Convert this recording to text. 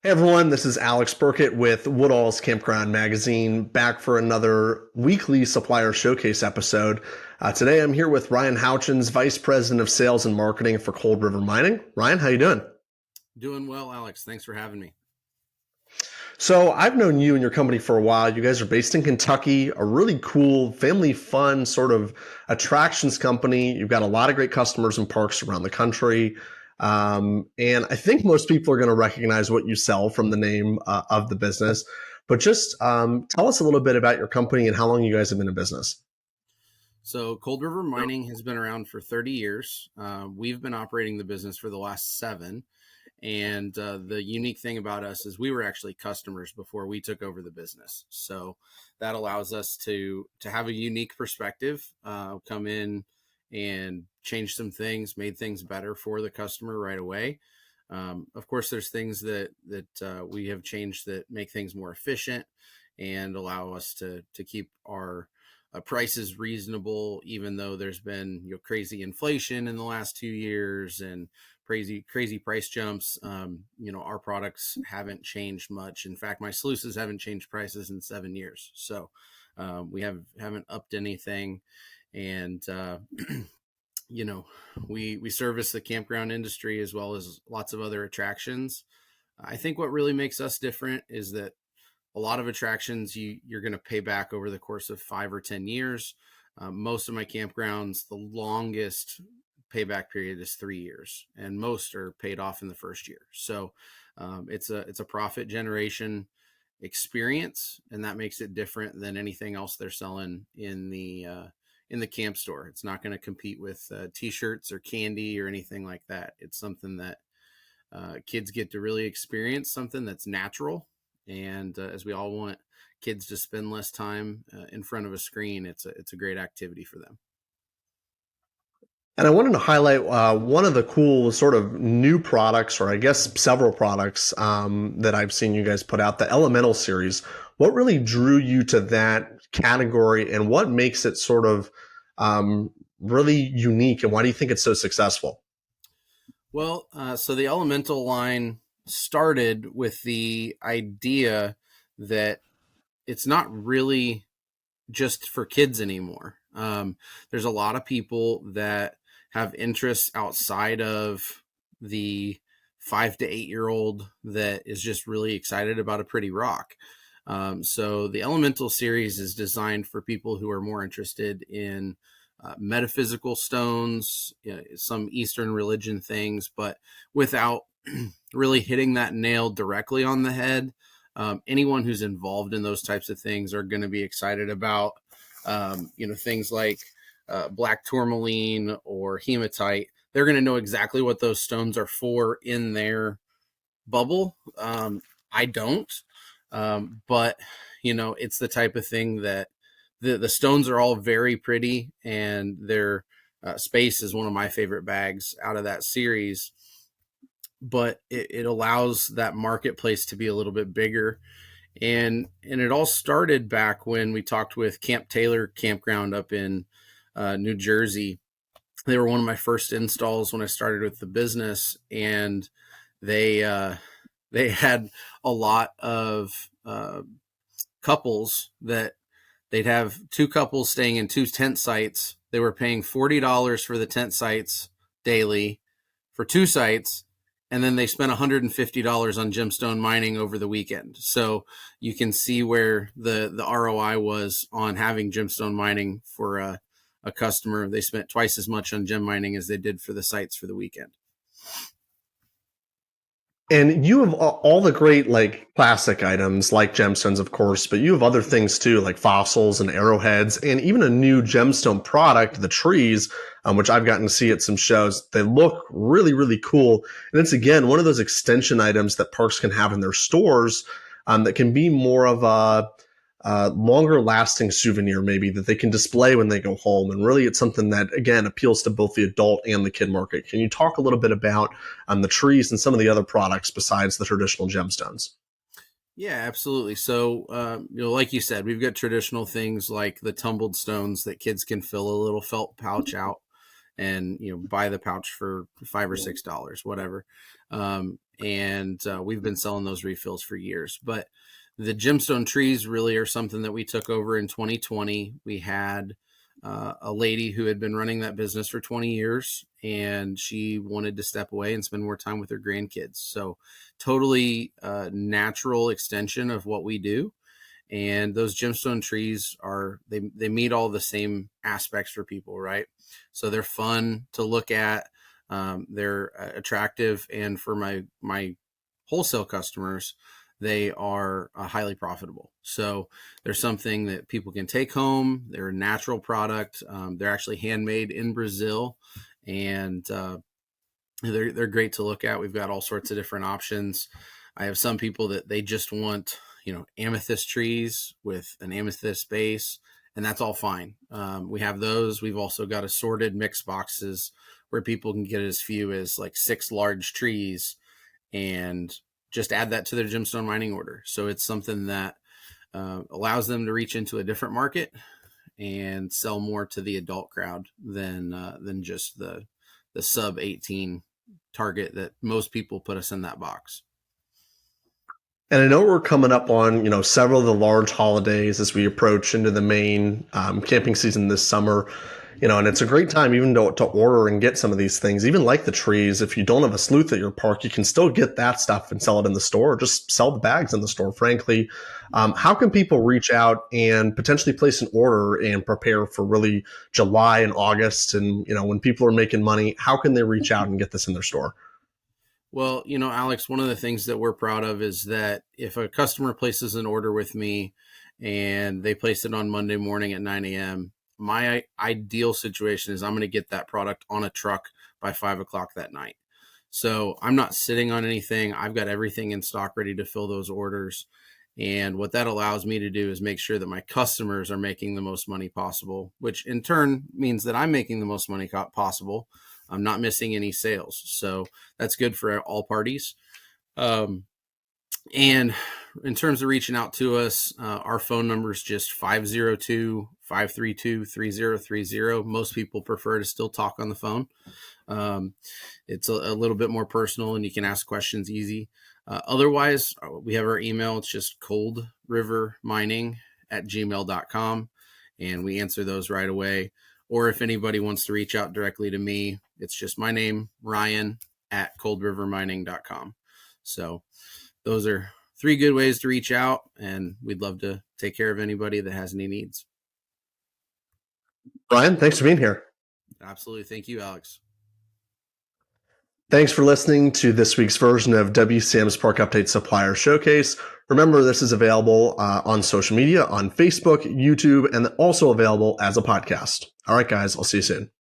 Hey everyone, this is Alex Burkett with Woodall's Campground Magazine, back for another weekly Supplier Showcase episode. Today I'm here with Ryan Houchens, Vice President of Sales and Marketing for Cold River Mining. Ryan, how you doing? Doing well, Alex. Thanks for having me. So I've known you and your company for a while. You guys are based in Kentucky, a really cool, family fun sort of attractions company. You've got a lot of great customers and parks around the country. And I think most people are going to recognize what you sell from the name of the business. But just tell us a little bit about your company and how long you guys have been in business. So, Cold River Mining has been around for 30 years. We've been operating the business for the last seven. And the unique thing about us is we were actually customers before we took over the business. So that allows us to have a unique perspective, come in and change some things, made things better for the customer right away. Of course, there's things that we have changed that make things more efficient and allow us to keep our prices reasonable, even though there's been crazy inflation in the last 2 years and crazy price jumps. Our products haven't changed much. In fact, my sluices haven't changed prices in 7 years. So we haven't upped anything, and we service the campground industry as well as lots of other attractions. I think what really makes us different is that a lot of attractions you're going to pay back over the course of 5 or 10 years. Most of my campgrounds, the longest payback period is 3 years, and most are paid off in the first year. So it's a profit generation experience, and that makes it different than anything else they're selling in the camp store. It's not going to compete with t-shirts or candy or anything like that. It's something that kids get to really experience, something that's natural. And as we all want kids to spend less time in front of a screen, it's a great activity for them. And I wanted to highlight one of the cool sort of new products, or I guess several products that I've seen you guys put out, the Elemental series. What really drew you to that category, and what makes it sort of really unique, and why do you think it's so successful? Well, so the Elemental line started with the idea that it's not really just for kids anymore. There's a lot of people that have interests outside of the 5 to 8 year old that is just really excited about a pretty rock. So the Elemental series is designed for people who are more interested in metaphysical stones, some Eastern religion things, but without really hitting that nail directly on the head. Anyone who's involved in those types of things are going to be excited about, things like black tourmaline or hematite. They're going to know exactly what those stones are for in their bubble. I don't, but it's the type of thing that the stones are all very pretty, and their space is one of my favorite bags out of that series. But it allows that marketplace to be a little bit bigger, and it all started back when we talked with Camp Taylor Campground up in New Jersey. They were one of my first installs when I started with the business, and they they had a lot of couples that they'd have two couples staying in two tent sites. They were paying $40 for the tent sites daily for two sites, and then they spent $150 on gemstone mining over the weekend. So you can see where the ROI was on having gemstone mining for a customer. They spent twice as much on gem mining as they did for the sites for the weekend. And you have all the great like classic items like gemstones, of course, but you have other things too, like fossils and arrowheads, and even a new gemstone product, the trees, which I've gotten to see at some shows. They look really, really cool. And it's again one of those extension items that parks can have in their stores that can be more of a longer lasting souvenir, maybe that they can display when they go home. And really, it's something that, again, appeals to both the adult and the kid market. Can you talk a little bit about the trees and some of the other products besides the traditional gemstones? Yeah, absolutely. So, like you said, we've got traditional things like the tumbled stones that kids can fill a little felt pouch out and buy the pouch for $5 or $6, whatever. And we've been selling those refills for years. But the gemstone trees really are something that we took over in 2020. We had a lady who had been running that business for 20 years, and she wanted to step away and spend more time with her grandkids. So totally natural extension of what we do. And those gemstone trees they meet all the same aspects for people, right? So they're fun to look at. They're attractive. And for my wholesale customers, they are highly profitable. So they're something that people can take home. They're a natural product. They're actually handmade in Brazil, and they're great to look at. We've got all sorts of different options. I have some people that they just want amethyst trees with an amethyst base, and that's all fine. We have those. We've also got assorted mix boxes where people can get as few as like 6 large trees and just add that to their gemstone mining order. So it's something that allows them to reach into a different market and sell more to the adult crowd than just the sub 18 target that most people put us in that box. And I know we're coming up on, several of the large holidays as we approach into the main camping season this summer. And it's a great time even to order and get some of these things, even like the trees. If you don't have a sleuth at your park, you can still get that stuff and sell it in the store, or just sell the bags in the store, frankly. How can people reach out and potentially place an order and prepare for really July and August? And, when people are making money, how can they reach out and get this in their store? Well, Alex, one of the things that we're proud of is that if a customer places an order with me and they place it on Monday morning at 9 a.m., my ideal situation is I'm going to get that product on a truck by 5 o'clock that night. So I'm not sitting on anything. I've got everything in stock ready to fill those orders. And what that allows me to do is make sure that my customers are making the most money possible, which in turn means that I'm making the most money possible. I'm not missing any sales. So that's good for all parties. And in terms of reaching out to us, our phone number is just 502-532-3030. Most people prefer to still talk on the phone. It's a little bit more personal and you can ask questions easy. Otherwise, we have our email. It's just coldrivermining@gmail.com, and we answer those right away. Or if anybody wants to reach out directly to me, it's just my name, Ryan, @coldrivermining.com. So those are 3 good ways to reach out, and we'd love to take care of anybody that has any needs. Brian, thanks for being here. Absolutely. Thank you, Alex. Thanks for listening to this week's version of WCM's Park Update Supplier Showcase. Remember, this is available on social media, on Facebook, YouTube, and also available as a podcast. All right, guys, I'll see you soon.